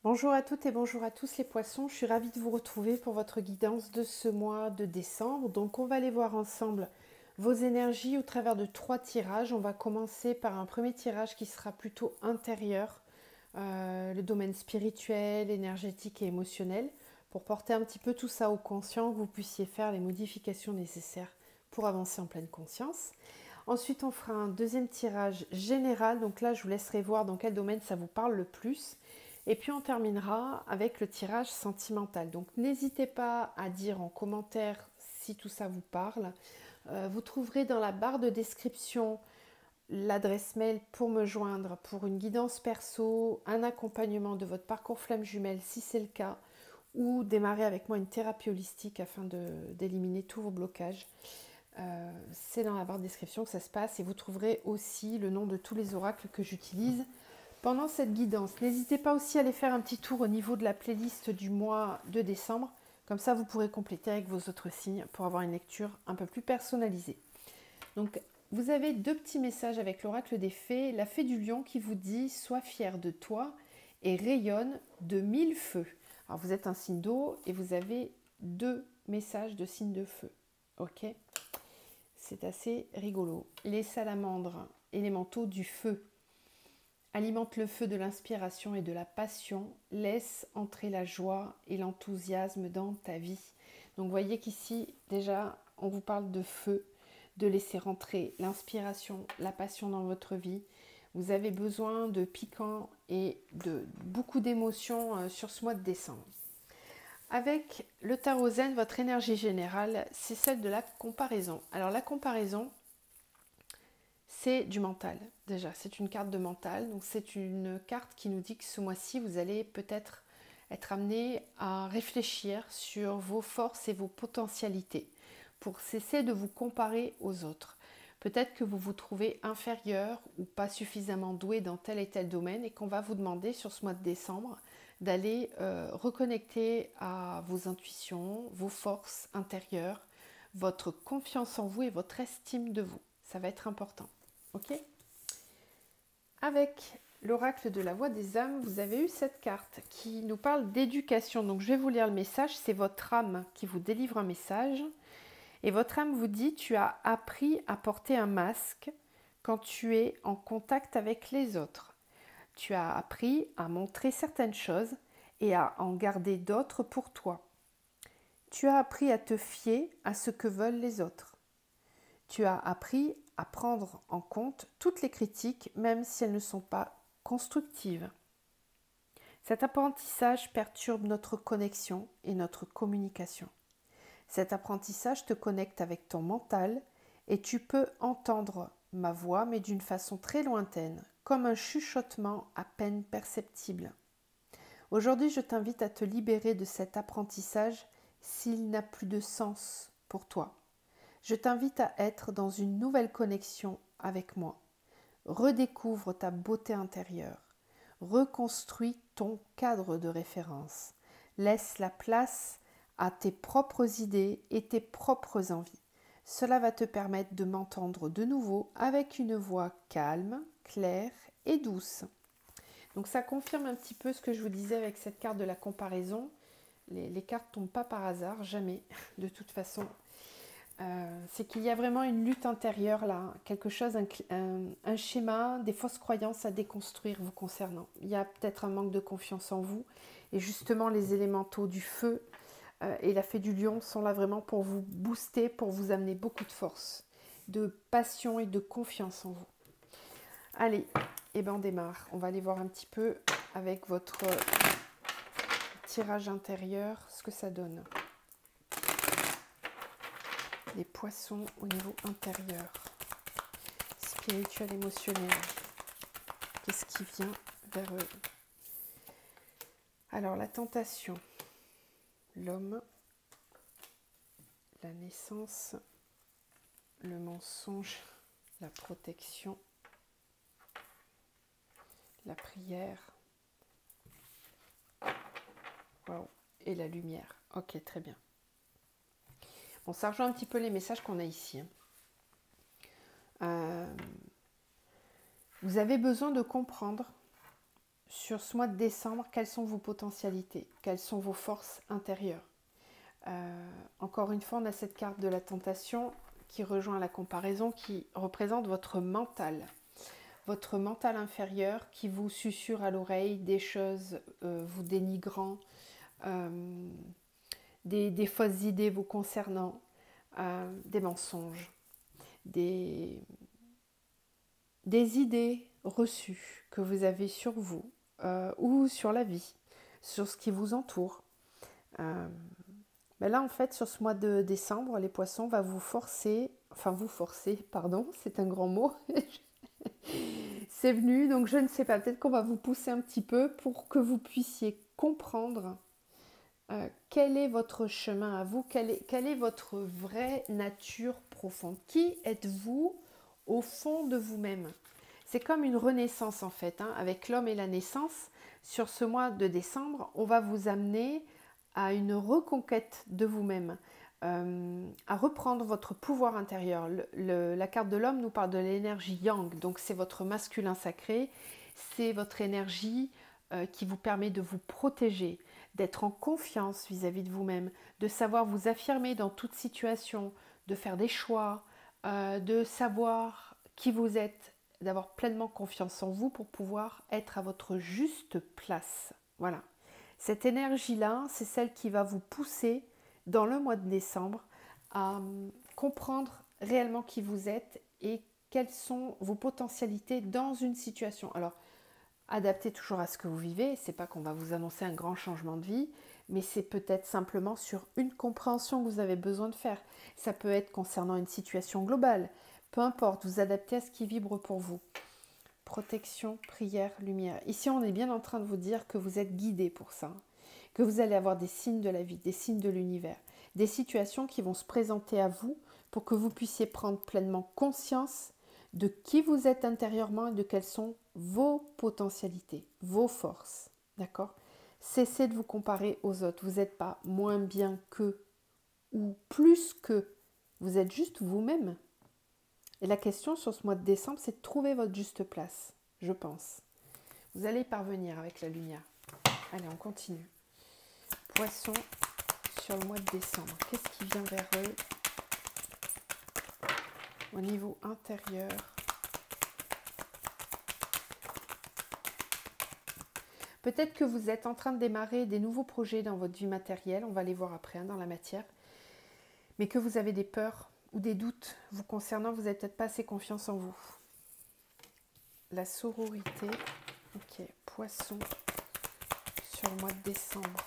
Bonjour à toutes et bonjour à tous les poissons, je suis ravie de vous retrouver pour votre guidance de ce mois de décembre. Donc on va aller voir ensemble vos énergies au travers de 3 tirages. On va commencer par un premier tirage qui sera plutôt intérieur, le domaine spirituel, énergétique et émotionnel, pour porter un petit peu tout ça au conscient, que vous puissiez faire les modifications nécessaires pour avancer en pleine conscience. Ensuite, on fera un deuxième tirage général. Donc là, je vous laisserai voir dans quel domaine ça vous parle le plus. Et puis, on terminera avec le tirage sentimental. Donc, n'hésitez pas à dire en commentaire si tout ça vous parle. Vous trouverez dans la barre de description l'adresse mail pour me joindre pour une guidance perso, un accompagnement de votre parcours flamme jumelle si c'est le cas, ou démarrer avec moi une thérapie holistique afin d'éliminer tous vos blocages. C'est dans la barre de description que ça se passe et vous trouverez aussi le nom de tous les oracles que j'utilise pendant cette guidance. N'hésitez pas aussi à aller faire un petit tour au niveau de la playlist du mois de décembre. Comme ça, vous pourrez compléter avec vos autres signes pour avoir une lecture un peu plus personnalisée. Donc, vous avez 2 petits messages avec l'oracle des fées. La fée du lion qui vous dit « Sois fier de toi et rayonne de 1000 feux ». Alors, vous êtes un signe d'eau et vous avez 2 messages de signes de feu. Ok ? C'est assez rigolo. Les salamandres, élémentaux du feu, alimentent le feu de l'inspiration et de la passion. Laisse entrer la joie et l'enthousiasme dans ta vie. Donc, voyez qu'ici, déjà, on vous parle de feu, de laisser rentrer l'inspiration, la passion dans votre vie. Vous avez besoin de piquant et de beaucoup d'émotions sur ce mois de décembre. Avec le tarot zen, votre énergie générale, c'est celle de la comparaison. Alors la comparaison, c'est du mental. Déjà, c'est une carte de mental. Donc c'est une carte qui nous dit que ce mois-ci, vous allez peut-être être amené à réfléchir sur vos forces et vos potentialités pour cesser de vous comparer aux autres. Peut-être que vous vous trouvez inférieur ou pas suffisamment doué dans tel et tel domaine et qu'on va vous demander sur ce mois de décembre d'aller reconnecter à vos intuitions, vos forces intérieures, votre confiance en vous et votre estime de vous. Ça va être important. Ok ? Avec l'oracle de la voix des âmes, vous avez eu cette carte qui nous parle d'éducation. Donc je vais vous lire le message. C'est votre âme qui vous délivre un message. Et votre âme vous dit, tu as appris à porter un masque quand tu es en contact avec les autres. Tu as appris à montrer certaines choses et à en garder d'autres pour toi. Tu as appris à te fier à ce que veulent les autres. Tu as appris à prendre en compte toutes les critiques, même si elles ne sont pas constructives. Cet apprentissage perturbe notre connexion et notre communication. Cet apprentissage te connecte avec ton mental et tu peux entendre ma voix, mais d'une façon très lointaine, comme un chuchotement à peine perceptible. Aujourd'hui, je t'invite à te libérer de cet apprentissage s'il n'a plus de sens pour toi. Je t'invite à être dans une nouvelle connexion avec moi. Redécouvre ta beauté intérieure. Reconstruis ton cadre de référence. Laisse la place à tes propres idées et tes propres envies. Cela va te permettre de m'entendre de nouveau avec une voix calme, claire et douce. Donc ça confirme un petit peu ce que je vous disais avec cette carte de la comparaison. Les cartes ne tombent pas par hasard, jamais, de toute façon. C'est qu'il y a vraiment une lutte intérieure là, quelque chose, un schéma, des fausses croyances à déconstruire vous concernant. Il y a peut-être un manque de confiance en vous et justement les élémentaux du feu et la fée du lion sont là vraiment pour vous booster, pour vous amener beaucoup de force, de passion et de confiance en vous. Allez, et ben on démarre. On va aller voir un petit peu avec votre tirage intérieur ce que ça donne. Les poissons au niveau intérieur, spirituel, émotionnel. Qu'est-ce qui vient vers eux? Alors la tentation, l'homme, la naissance, le mensonge, la protection, la prière, waouh, et la lumière. Ok, très bien. Bon, ça rejoint un petit peu les messages qu'on a ici. Vous avez besoin de comprendre sur ce mois de décembre, quelles sont vos potentialités? Quelles sont vos forces intérieures? Encore une fois, on a cette carte de la tentation qui rejoint la comparaison, qui représente votre mental inférieur qui vous susurre à l'oreille des choses vous dénigrant, des fausses idées vous concernant, des mensonges, des idées reçues que vous avez sur vous ou sur la vie, sur ce qui vous entoure. Mais là, en fait, sur ce mois de décembre, les poissons va vous forcer, pardon, c'est un grand mot, c'est venu, donc je ne sais pas, peut-être qu'on va vous pousser un petit peu pour que vous puissiez comprendre quel est votre chemin à vous, quelle est votre vraie nature profonde. Qui êtes-vous au fond de vous-même? C'est comme une renaissance en fait, hein, avec l'homme et la naissance. Sur ce mois de décembre, on va vous amener à une reconquête de vous-même, à reprendre votre pouvoir intérieur. La carte de l'homme nous parle de l'énergie yang, donc c'est votre masculin sacré, c'est votre énergie qui vous permet de vous protéger, d'être en confiance vis-à-vis de vous-même, de savoir vous affirmer dans toute situation, de faire des choix, de savoir qui vous êtes, d'avoir pleinement confiance en vous pour pouvoir être à votre juste place. Voilà. Cette énergie-là, c'est celle qui va vous pousser dans le mois de décembre à comprendre réellement qui vous êtes et quelles sont vos potentialités dans une situation. Alors, adaptez toujours à ce que vous vivez, c'est pas qu'on va vous annoncer un grand changement de vie, mais c'est peut-être simplement sur une compréhension que vous avez besoin de faire. Ça peut être concernant une situation globale, peu importe, vous adaptez à ce qui vibre pour vous. Protection, prière, lumière. Ici, on est bien en train de vous dire que vous êtes guidé pour ça, que vous allez avoir des signes de la vie, des signes de l'univers, des situations qui vont se présenter à vous pour que vous puissiez prendre pleinement conscience de qui vous êtes intérieurement et de quelles sont vos potentialités, vos forces. D'accord? Cessez de vous comparer aux autres. Vous n'êtes pas moins bien qu'eux ou plus qu'eux. Vous êtes juste vous-même. Et la question sur ce mois de décembre, c'est de trouver votre juste place, je pense. Vous allez y parvenir avec la lumière. Allez, on continue. Poissons sur le mois de décembre. Qu'est-ce qui vient vers eux au niveau intérieur? Peut-être que vous êtes en train de démarrer des nouveaux projets dans votre vie matérielle, on va les voir après dans la matière, mais que vous avez des peurs ou des doutes vous concernant, vous n'avez peut-être pas assez confiance en vous. La sororité, ok, poisson sur le mois de décembre.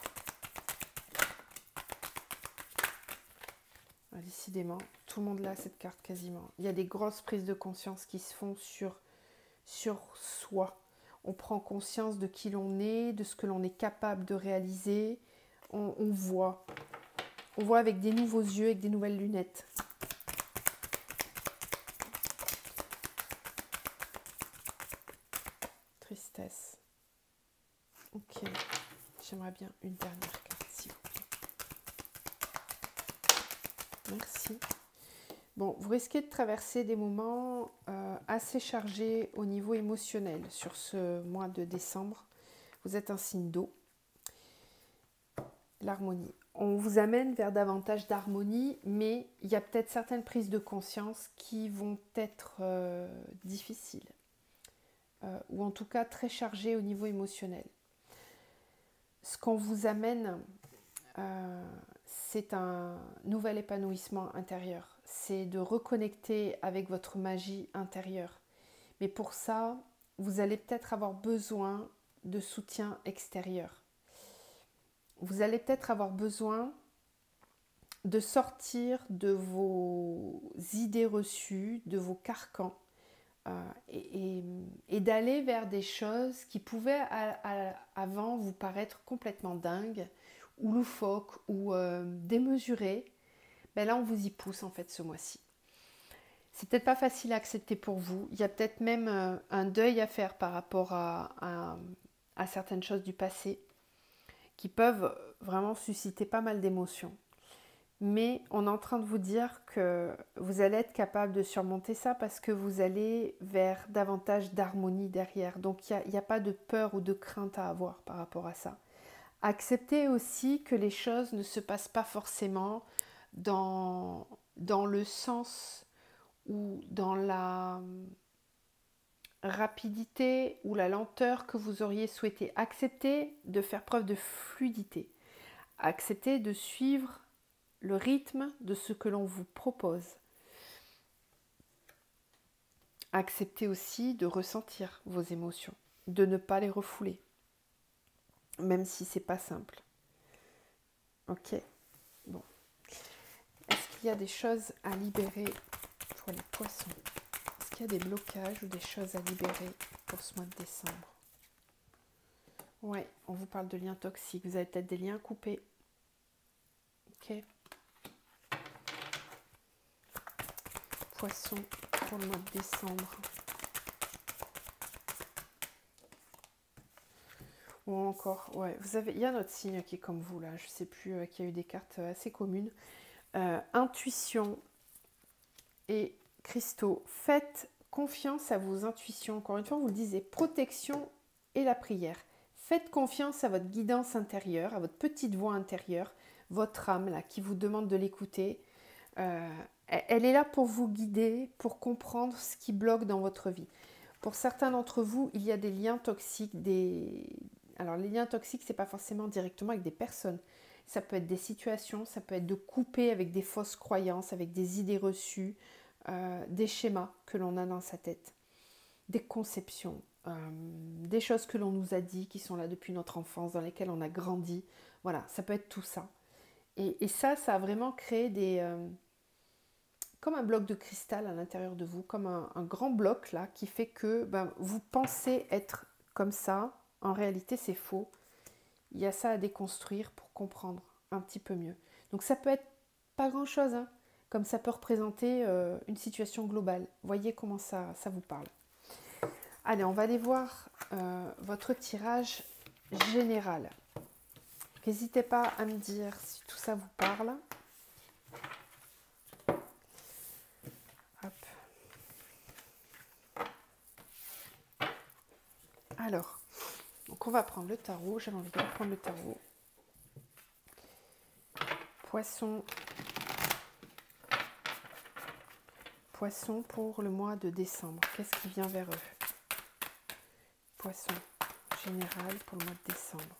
Décidément, tout le monde l'a cette carte quasiment. Il y a des grosses prises de conscience qui se font sur soi. On prend conscience de qui l'on est, de ce que l'on est capable de réaliser. On voit avec des nouveaux yeux, avec des nouvelles lunettes. Tristesse. Ok, j'aimerais bien une dernière carte, s'il vous plaît. Merci. Bon, vous risquez de traverser des moments assez chargés au niveau émotionnel sur ce mois de décembre. Vous êtes un signe d'eau. L'harmonie. On vous amène vers davantage d'harmonie, mais il y a peut-être certaines prises de conscience qui vont être difficiles, ou en tout cas très chargées au niveau émotionnel. Ce qu'on vous amène, c'est un nouvel épanouissement intérieur. C'est de reconnecter avec votre magie intérieure. Mais pour ça, vous allez peut-être avoir besoin de soutien extérieur. Vous allez peut-être avoir besoin de sortir de vos idées reçues, de vos carcans, et d'aller vers des choses qui pouvaient avant vous paraître complètement dingues, ou loufoques, ou démesurées. Ben là, on vous y pousse en fait ce mois-ci. C'est peut-être pas facile à accepter pour vous. Il y a peut-être même un deuil à faire par rapport à certaines choses du passé qui peuvent vraiment susciter pas mal d'émotions. Mais on est en train de vous dire que vous allez être capable de surmonter ça parce que vous allez vers davantage d'harmonie derrière. Donc il n'y a pas de peur ou de crainte à avoir par rapport à ça. Acceptez aussi que les choses ne se passent pas forcément dans le sens ou dans la rapidité ou la lenteur que vous auriez souhaité. Acceptez de faire preuve de fluidité. Acceptez de suivre le rythme de ce que l'on vous propose. Acceptez aussi de ressentir vos émotions, de ne pas les refouler, même si c'est pas simple. Ok, bon. Est-ce qu'il y a des choses à libérer pour les poissons? Est-ce qu'il y a des blocages ou des choses à libérer pour ce mois de décembre? Ouais, on vous parle de liens toxiques. Vous avez peut-être des liens coupés. Ok. Poisson pour le mois de décembre. Ou encore, ouais, il y a notre signe qui est comme vous là, je ne sais plus, qui a eu des cartes assez communes. Intuition et cristaux. Faites confiance à vos intuitions. Encore une fois, vous le disiez, protection et la prière. Faites confiance à votre guidance intérieure, à votre petite voix intérieure, votre âme là, qui vous demande de l'écouter. Elle est là pour vous guider, pour comprendre ce qui bloque dans votre vie. Pour certains d'entre vous, il y a des liens toxiques. Alors les liens toxiques, ce n'est pas forcément directement avec des personnes. Ça peut être des situations, ça peut être de couper avec des fausses croyances, avec des idées reçues, des schémas que l'on a dans sa tête, des conceptions, des choses que l'on nous a dit, qui sont là depuis notre enfance, dans lesquelles on a grandi. Voilà, ça peut être tout ça. Et ça a vraiment créé comme un bloc de cristal à l'intérieur de vous, comme un grand bloc là, qui fait que vous pensez être comme ça. En réalité, c'est faux. Il y a ça à déconstruire pour comprendre un petit peu mieux. Donc ça peut être pas grand-chose, hein, comme ça peut représenter une situation globale. Voyez comment ça vous parle. Allez, on va aller voir votre tirage général. N'hésitez pas à me dire si tout ça vous parle. Hop. Alors, donc on va prendre le tarot. J'avais envie de prendre le tarot. Poisson. Poisson pour le mois de décembre. Qu'est-ce qui vient vers eux? Poisson général pour le mois de décembre.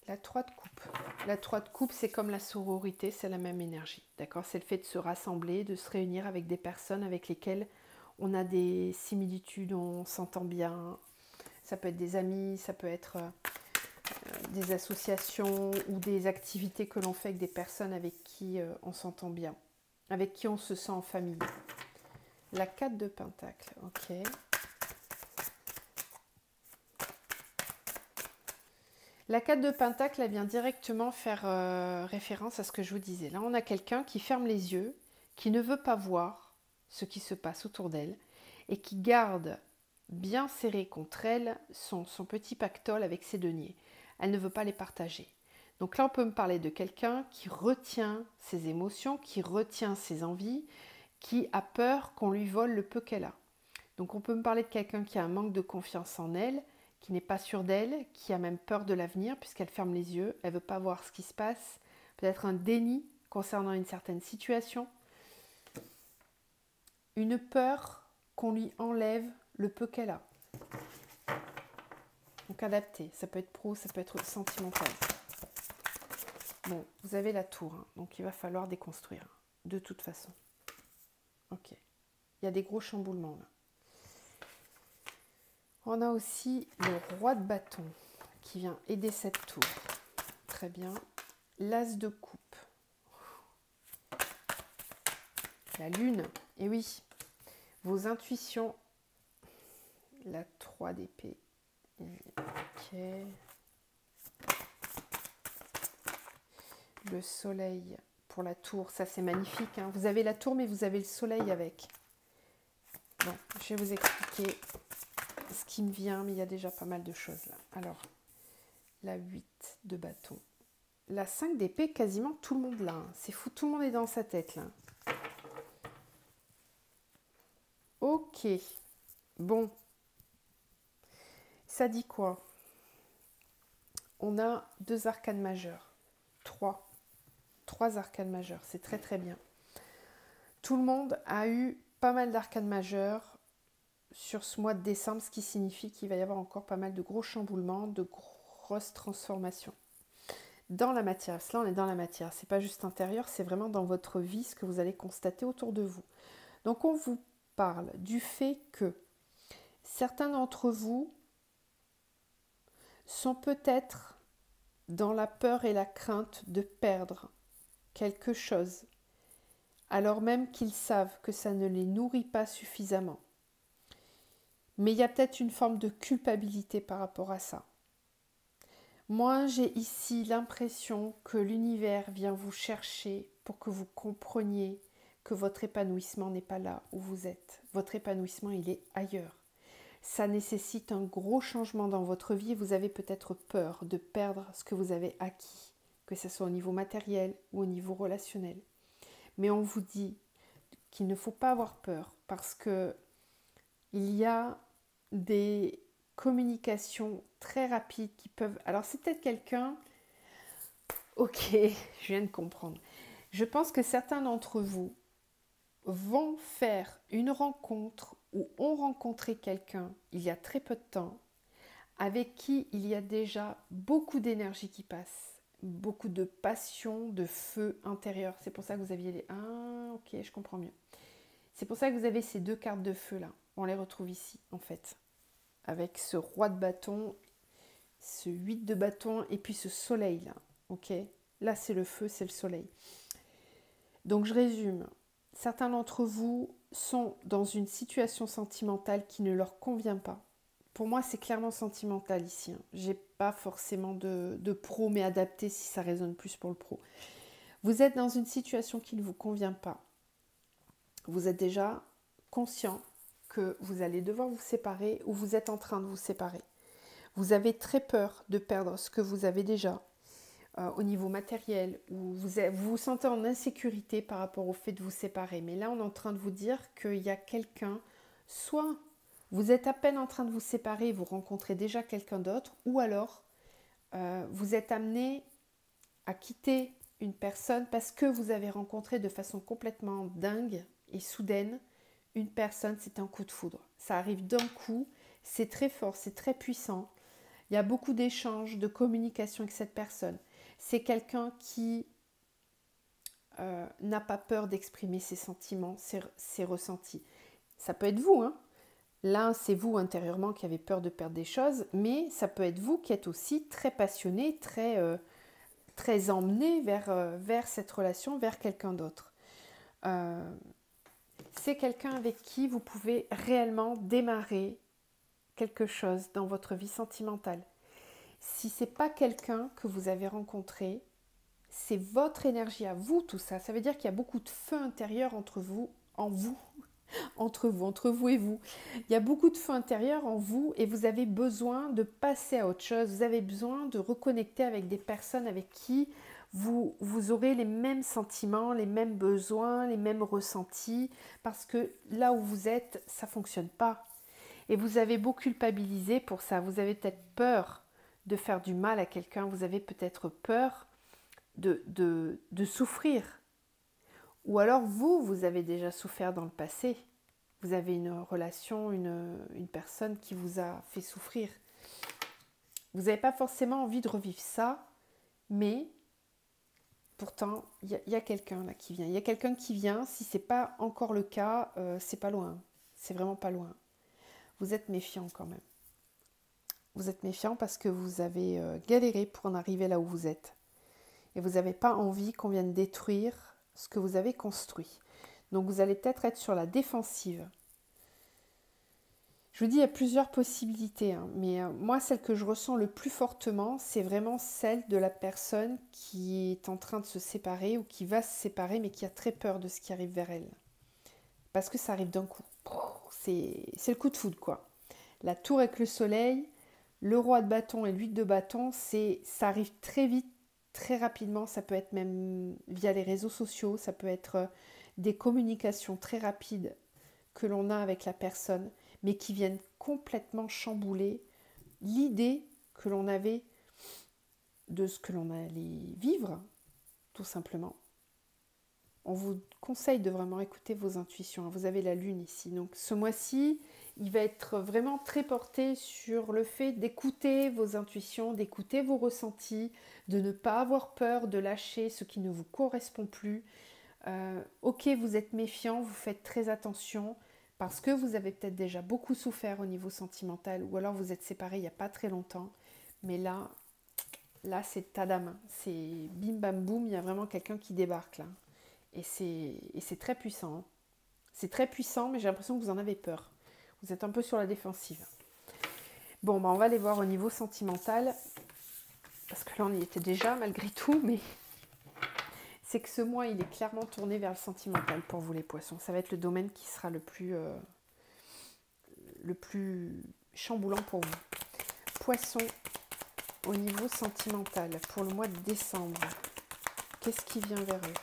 La 3 de coupe. La 3 de coupe, c'est comme la sororité, c'est la même énergie. D'accord? C'est le fait de se rassembler, de se réunir avec des personnes avec lesquelles on a des similitudes, on s'entend bien. Ça peut être des amis, ça peut être des associations ou des activités que l'on fait avec des personnes avec qui on s'entend bien, avec qui on se sent en famille. La 4 de Pentacle, ok. La 4 de Pentacle, elle vient directement faire référence à ce que je vous disais. Là, on a quelqu'un qui ferme les yeux, qui ne veut pas voir ce qui se passe autour d'elle et qui garde bien serré contre elle son petit pactole avec ses deniers. Elle ne veut pas les partager. Donc là, on peut me parler de quelqu'un qui retient ses émotions, qui retient ses envies, qui a peur qu'on lui vole le peu qu'elle a. Donc on peut me parler de quelqu'un qui a un manque de confiance en elle, qui n'est pas sûre d'elle, qui a même peur de l'avenir puisqu'elle ferme les yeux, elle ne veut pas voir ce qui se passe, peut-être un déni concernant une certaine situation, une peur qu'on lui enlève le peu qu'elle a. Donc adapté, ça peut être pro, ça peut être sentimental. Bon, vous avez la tour, hein, donc il va falloir déconstruire, de toute façon. Ok, il y a des gros chamboulements là. On a aussi le roi de bâton qui vient aider cette tour. Très bien. L'as de coupe. La lune. Et oui, vos intuitions. La 3 d'épée. Ok. Le soleil pour la tour. Ça, c'est magnifique, hein. Vous avez la tour, mais vous avez le soleil avec. Bon, je vais vous expliquer ce qui me vient, mais il y a déjà pas mal de choses là. Alors, la 8 de bâton. la 5 d'épée, quasiment tout le monde là. Hein. C'est fou, tout le monde est dans sa tête là. Ok. Bon. Ça dit quoi? On a 2 arcanes majeures. 3. 3 arcanes majeures. C'est très très bien. Tout le monde a eu pas mal d'arcanes majeures sur ce mois de décembre, ce qui signifie qu'il va y avoir encore pas mal de gros chamboulements, de grosses transformations. Dans la matière, là on est dans la matière, c'est pas juste intérieur, c'est vraiment dans votre vie ce que vous allez constater autour de vous. Donc on vous parle du fait que certains d'entre vous sont peut-être dans la peur et la crainte de perdre quelque chose, alors même qu'ils savent que ça ne les nourrit pas suffisamment. Mais il y a peut-être une forme de culpabilité par rapport à ça. Moi, j'ai ici l'impression que l'univers vient vous chercher pour que vous compreniez que votre épanouissement n'est pas là où vous êtes. Votre épanouissement, il est ailleurs. Ça nécessite un gros changement dans votre vie. Vous avez peut-être peur de perdre ce que vous avez acquis, que ce soit au niveau matériel ou au niveau relationnel. Mais on vous dit qu'il ne faut pas avoir peur parce que il y a des communications très rapides qui peuvent... Alors c'est peut-être quelqu'un... Ok, je viens de comprendre. Je pense que certains d'entre vous vont faire une rencontre ou ont rencontré quelqu'un il y a très peu de temps avec qui il y a déjà beaucoup d'énergie qui passe, beaucoup de passion, de feu intérieur. C'est pour ça que vous aviez les... Ah, ok, je comprends mieux. C'est pour ça que vous avez ces 2 cartes de feu là. On les retrouve ici en fait. Avec ce roi de bâton, ce 8 de bâton et puis ce soleil là. Ok, là c'est le feu, c'est le soleil. Donc je résume. Certains d'entre vous sont dans une situation sentimentale qui ne leur convient pas. Pour moi, c'est clairement sentimental ici. Hein. J'ai pas forcément de pro, mais adapté si ça résonne plus pour le pro. Vous êtes dans une situation qui ne vous convient pas. Vous êtes déjà conscient que vous allez devoir vous séparer ou vous êtes en train de vous séparer. Vous avez très peur de perdre ce que vous avez déjà au niveau matériel, ou vous vous sentez en insécurité par rapport au fait de vous séparer. Mais là, on est en train de vous dire qu'il y a quelqu'un, soit vous êtes à peine en train de vous séparer et vous rencontrez déjà quelqu'un d'autre, ou alors vous êtes amené à quitter une personne parce que vous avez rencontré de façon complètement dingue et soudaine une personne, c'est un coup de foudre. Ça arrive d'un coup, c'est très fort, c'est très puissant. Il y a beaucoup d'échanges, de communication avec cette personne. C'est quelqu'un qui n'a pas peur d'exprimer ses sentiments, ses ressentis. Ça peut être vous, hein. Là, c'est vous intérieurement qui avez peur de perdre des choses, mais ça peut être vous qui êtes aussi très passionné, très emmené vers cette relation, vers quelqu'un d'autre. C'est quelqu'un avec qui vous pouvez réellement démarrer quelque chose dans votre vie sentimentale. Si ce n'est pas quelqu'un que vous avez rencontré, c'est votre énergie à vous, tout ça. Ça veut dire qu'il y a beaucoup de feu intérieur entre vous et vous. Il y a beaucoup de feu intérieur en vous et vous avez besoin de passer à autre chose. Vous avez besoin de reconnecter avec des personnes avec qui vous aurez les mêmes sentiments, les mêmes besoins, les mêmes ressentis, parce que là où vous êtes, ça ne fonctionne pas. Et vous avez beau culpabiliser pour ça, vous avez peut-être peur de faire du mal à quelqu'un, vous avez peut-être peur de souffrir. Ou alors vous avez déjà souffert dans le passé. Vous avez une relation, une personne qui vous a fait souffrir. Vous n'avez pas forcément envie de revivre ça, mais pourtant, il y a quelqu'un là qui vient. Il y a quelqu'un qui vient. Si ce n'est pas encore le cas, c'est pas loin. C'est vraiment pas loin. Vous êtes méfiant quand même. Vous êtes méfiant parce que vous avez galéré pour en arriver là où vous êtes. Et vous n'avez pas envie qu'on vienne détruire ce que vous avez construit. Donc vous allez peut-être être sur la défensive. Je vous dis, il y a plusieurs possibilités, hein, mais moi, celle que je ressens le plus fortement, c'est vraiment celle de la personne qui est en train de se séparer ou qui va se séparer, mais qui a très peur de ce qui arrive vers elle. Parce que ça arrive d'un coup. C'est le coup de foudre, quoi. La tour avec le soleil, le roi de bâton et l'huile de bâton, ça arrive très vite, très rapidement, ça peut être même via les réseaux sociaux, ça peut être des communications très rapides que l'on a avec la personne, mais qui viennent complètement chambouler l'idée que l'on avait de ce que l'on allait vivre, tout simplement. On vous conseille de vraiment écouter vos intuitions. Vous avez la lune ici. Donc ce mois-ci, il va être vraiment très porté sur le fait d'écouter vos intuitions, d'écouter vos ressentis, de ne pas avoir peur de lâcher ce qui ne vous correspond plus. Ok, vous êtes méfiant, vous faites très attention parce que vous avez peut-être déjà beaucoup souffert au niveau sentimental ou alors vous êtes séparés il n'y a pas très longtemps. Mais là c'est tadam, c'est bim bam boum, il y a vraiment quelqu'un qui débarque là. Et c'est très puissant. Hein. C'est très puissant, mais j'ai l'impression que vous en avez peur. Vous êtes un peu sur la défensive. Bon, on va aller voir au niveau sentimental. Parce que là, on y était déjà, malgré tout. Mais c'est que ce mois, il est clairement tourné vers le sentimental pour vous, les poissons. Ça va être le domaine qui sera le plus chamboulant pour vous. Poissons, au niveau sentimental, pour le mois de décembre, qu'est-ce qui vient vers eux ?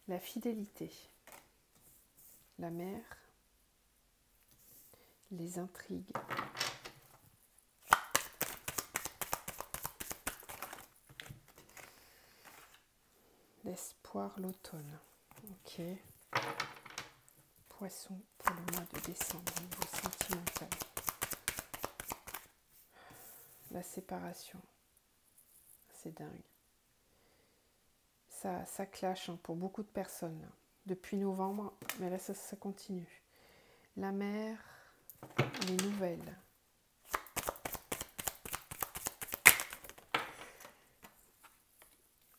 La fidélité, la mer, les intrigues, l'espoir, l'automne. Ok. Poisson pour le mois de décembre au niveau sentimental. La séparation. C'est dingue. Ça clash hein, pour beaucoup de personnes. Là. Depuis novembre, mais là ça continue. La mer, les nouvelles.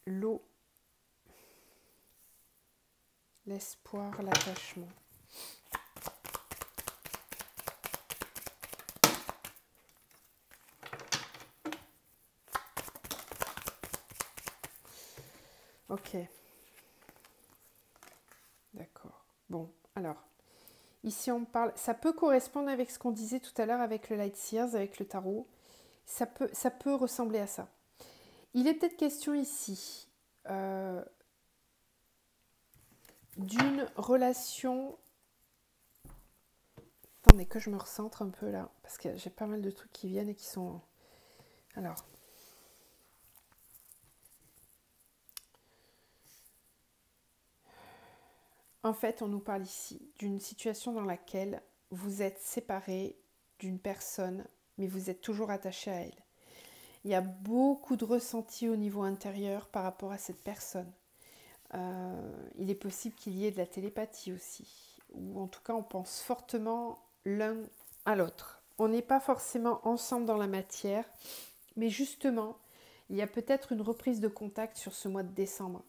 L'eau, l'espoir, l'attachement. Ok. D'accord. Bon, alors, ici on parle, ça peut correspondre avec ce qu'on disait tout à l'heure avec le Light Seers, avec le tarot. Ça peut ressembler à ça. Il est peut-être question ici d'une relation... Attendez que je me recentre un peu là, parce que j'ai pas mal de trucs qui viennent et qui sont... Alors... En fait, on nous parle ici d'une situation dans laquelle vous êtes séparés d'une personne, mais vous êtes toujours attaché à elle. Il y a beaucoup de ressentis au niveau intérieur par rapport à cette personne. Il est possible qu'il y ait de la télépathie aussi, ou en tout cas on pense fortement l'un à l'autre. On n'est pas forcément ensemble dans la matière, mais justement, il y a peut-être une reprise de contact sur ce mois de décembre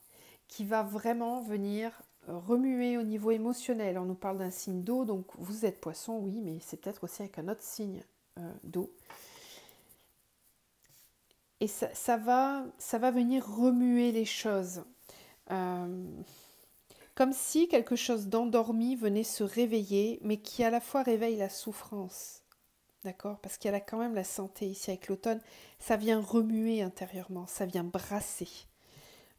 qui va vraiment venir remuer au niveau émotionnel. On nous parle d'un signe d'eau, donc vous êtes poisson, oui, mais c'est peut-être aussi avec un autre signe d'eau. Et ça va venir remuer les choses. Comme si quelque chose d'endormi venait se réveiller, mais qui à la fois réveille la souffrance. D'accord ? Parce qu'il y a là quand même la santé ici avec l'automne. Ça vient remuer intérieurement, ça vient brasser.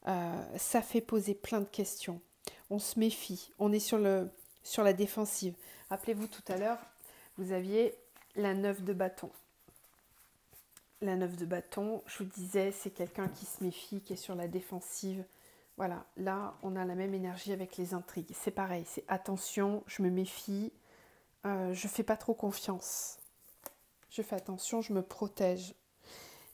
Ça fait poser plein de questions. On se méfie, on est sur la défensive. Rappelez-vous tout à l'heure, vous aviez la 9 de bâton. La 9 de bâton, je vous disais, c'est quelqu'un qui se méfie, qui est sur la défensive. Voilà, là, on a la même énergie avec les intrigues. C'est pareil, c'est attention, je me méfie, je fais pas trop confiance. Je fais attention, je me protège.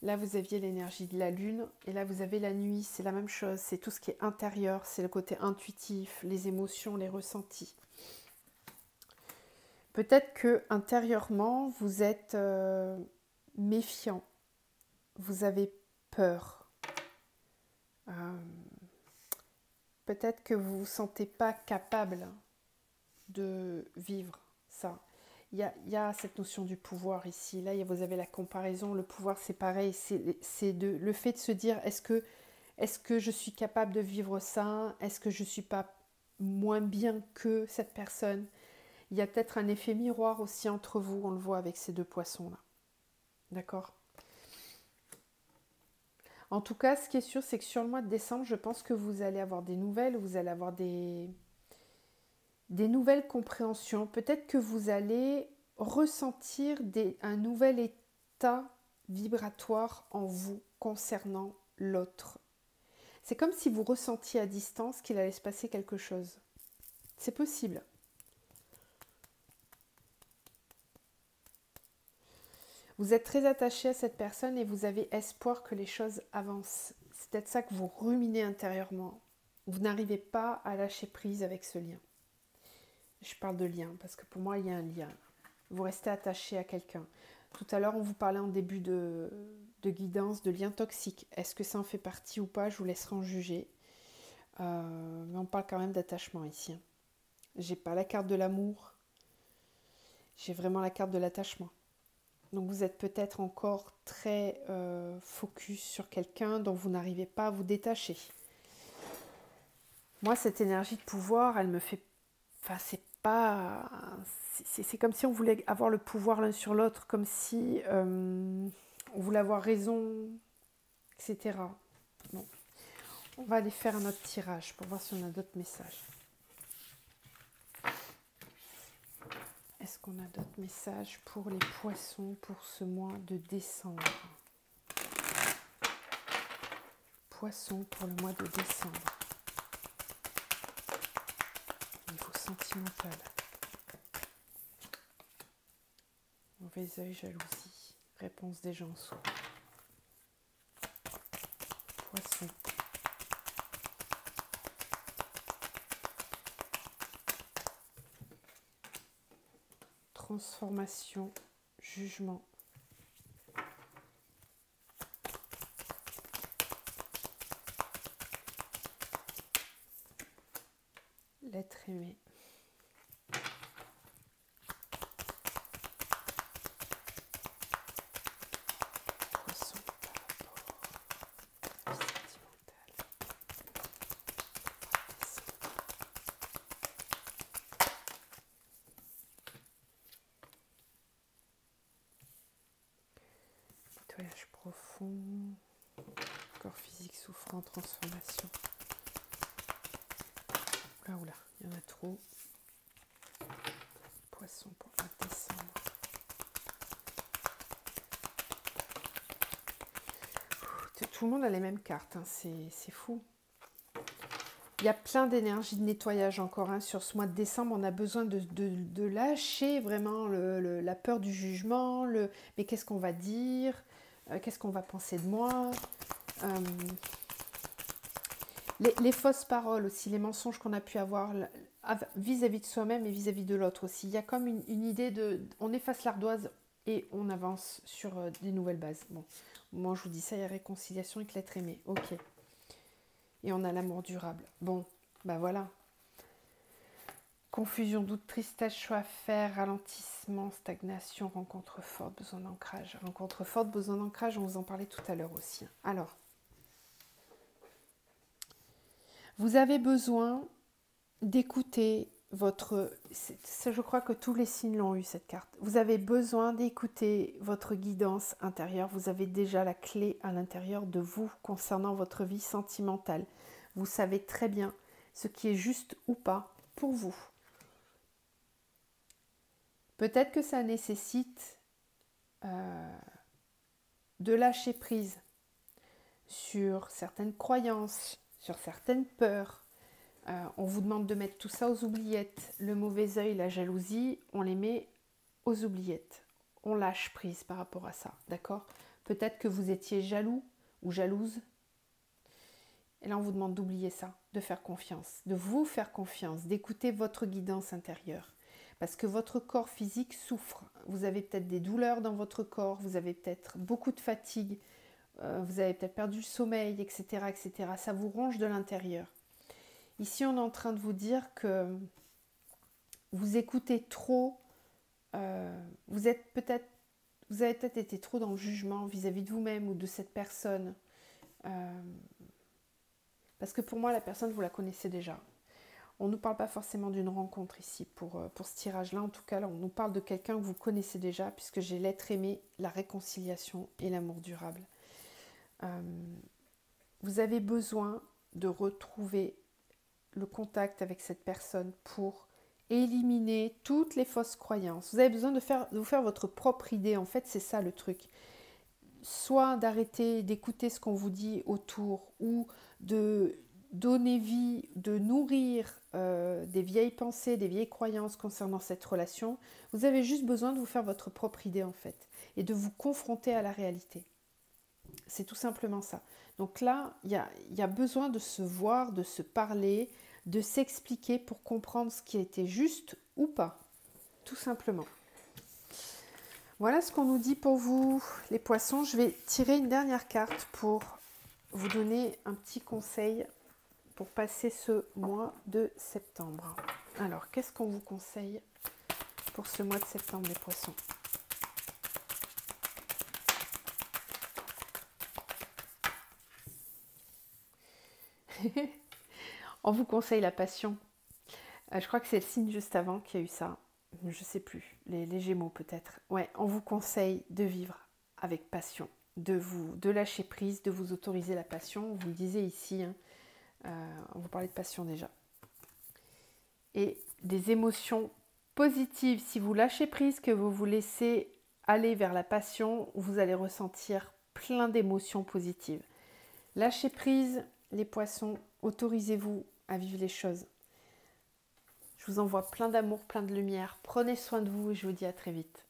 Là, vous aviez l'énergie de la lune, et là, vous avez la nuit, c'est la même chose. C'est tout ce qui est intérieur, c'est le côté intuitif, les émotions, les ressentis. Peut-être que intérieurement, vous êtes méfiant, vous avez peur. Peut-être que vous ne vous sentez pas capable de vivre ça. Il y a cette notion du pouvoir ici. Là, vous avez la comparaison. Le pouvoir, c'est pareil. C'est le fait de se dire, est-ce que je suis capable de vivre ça ? Est-ce que je ne suis pas moins bien que cette personne ? Il y a peut-être un effet miroir aussi entre vous. On le voit avec ces deux poissons-là. D'accord? En tout cas, ce qui est sûr, c'est que sur le mois de décembre, je pense que vous allez avoir des nouvelles, vous allez avoir des nouvelles compréhensions. Peut-être que vous allez ressentir un nouvel état vibratoire en vous concernant l'autre. C'est comme si vous ressentiez à distance qu'il allait se passer quelque chose. C'est possible. Vous êtes très attaché à cette personne et vous avez espoir que les choses avancent. C'est peut-être ça que vous ruminez intérieurement. Vous n'arrivez pas à lâcher prise avec ce lien. Je parle de lien parce que pour moi, il y a un lien. Vous restez attaché à quelqu'un. Tout à l'heure, on vous parlait en début de guidance de liens toxiques. Est-ce que ça en fait partie ou pas? Je vous laisserai en juger. Mais on parle quand même d'attachement ici. J'ai pas la carte de l'amour. J'ai vraiment la carte de l'attachement. Donc vous êtes peut-être encore très focus sur quelqu'un dont vous n'arrivez pas à vous détacher. Moi, cette énergie de pouvoir, elle me fait... Enfin, c'est pas... C'est comme si on voulait avoir le pouvoir l'un sur l'autre, comme si on voulait avoir raison, etc. Bon. On va aller faire un autre tirage pour voir si on a d'autres messages. Est-ce qu'on a d'autres messages pour les poissons pour ce mois de décembre? Poissons pour le mois de décembre. Niveau sentimental. Mauvais œil, jalousie. Réponse des gens en soi. Poissons. Transformation, jugement. L'être aimé. Poisson par rapport à vie sentimentale. Nettoyage profond. Corps physique souffrant, transformation. Oula, il y en a trop. Poisson pour le mois de décembre. Tout le monde a les mêmes cartes, hein. C'est fou. Il y a plein d'énergie de nettoyage encore hein. Sur ce mois de décembre. On a besoin de lâcher vraiment la peur du jugement, mais qu'est-ce qu'on va dire, qu'est-ce qu'on va penser de moi, les fausses paroles aussi, les mensonges qu'on a pu avoir vis-à-vis de soi-même et vis-à-vis de l'autre aussi. Il y a comme une idée on efface l'ardoise et on avance sur des nouvelles bases. Bon, moi je vous dis ça, il y a réconciliation avec l'être aimé, ok. Et on a l'amour durable. Bon, bah voilà. Confusion, doute, tristesse, choix à faire, ralentissement, stagnation, rencontre forte, besoin d'ancrage. Rencontre forte, besoin d'ancrage, on vous en parlait tout à l'heure aussi. Alors, vous avez besoin d'écouter je crois que tous les signes l'ont eu cette carte. Vous avez besoin d'écouter votre guidance intérieure. Vous avez déjà la clé à l'intérieur de vous concernant votre vie sentimentale. Vous savez très bien ce qui est juste ou pas pour vous. Peut-être que ça nécessite de lâcher prise sur certaines croyances, sur certaines peurs. On vous demande de mettre tout ça aux oubliettes. Le mauvais œil, la jalousie, on les met aux oubliettes. On lâche prise par rapport à ça, d'accord? Peut-être que vous étiez jaloux ou jalouse. Et là, on vous demande d'oublier ça, de faire confiance, de vous faire confiance, d'écouter votre guidance intérieure. Parce que votre corps physique souffre. Vous avez peut-être des douleurs dans votre corps, vous avez peut-être beaucoup de fatigue, vous avez peut-être perdu le sommeil, etc., etc. Ça vous ronge de l'intérieur. Ici, on est en train de vous dire que vous écoutez trop, vous avez peut-être été trop dans le jugement vis-à-vis de vous-même ou de cette personne. Parce que pour moi, la personne, vous la connaissez déjà. On ne nous parle pas forcément d'une rencontre ici pour ce tirage-là. En tout cas, là, on nous parle de quelqu'un que vous connaissez déjà, puisque j'ai l'être aimé, la réconciliation et l'amour durable. Vous avez besoin de retrouver le contact avec cette personne pour éliminer toutes les fausses croyances. Vous avez besoin de vous faire votre propre idée. En fait, c'est ça le truc. Soit d'arrêter d'écouter ce qu'on vous dit autour, ou de donner vie, de nourrir des vieilles pensées, des vieilles croyances concernant cette relation. Vous avez juste besoin de vous faire votre propre idée en fait, et de vous confronter à la réalité. C'est tout simplement ça. Donc là, il y a besoin de se voir, de se parler, de s'expliquer pour comprendre ce qui a été juste ou pas, tout simplement. Voilà ce qu'on nous dit pour vous, les poissons. Je vais tirer une dernière carte pour vous donner un petit conseil pour passer ce mois de septembre. Alors, qu'est-ce qu'on vous conseille pour ce mois de septembre, les poissons? On vous conseille la passion. Je crois que c'est le signe juste avant qui a eu ça. Je ne sais plus, les Gémeaux peut-être. Ouais, on vous conseille de vivre avec passion, de lâcher prise, de vous autoriser la passion. Vous le disiez ici, hein, on vous parlait de passion déjà. Et des émotions positives. Si vous lâchez prise, que vous vous laissez aller vers la passion, vous allez ressentir plein d'émotions positives. Lâchez prise, les poissons, autorisez-vous à vivre les choses. Je vous envoie plein d'amour, plein de lumière. Prenez soin de vous et je vous dis à très vite.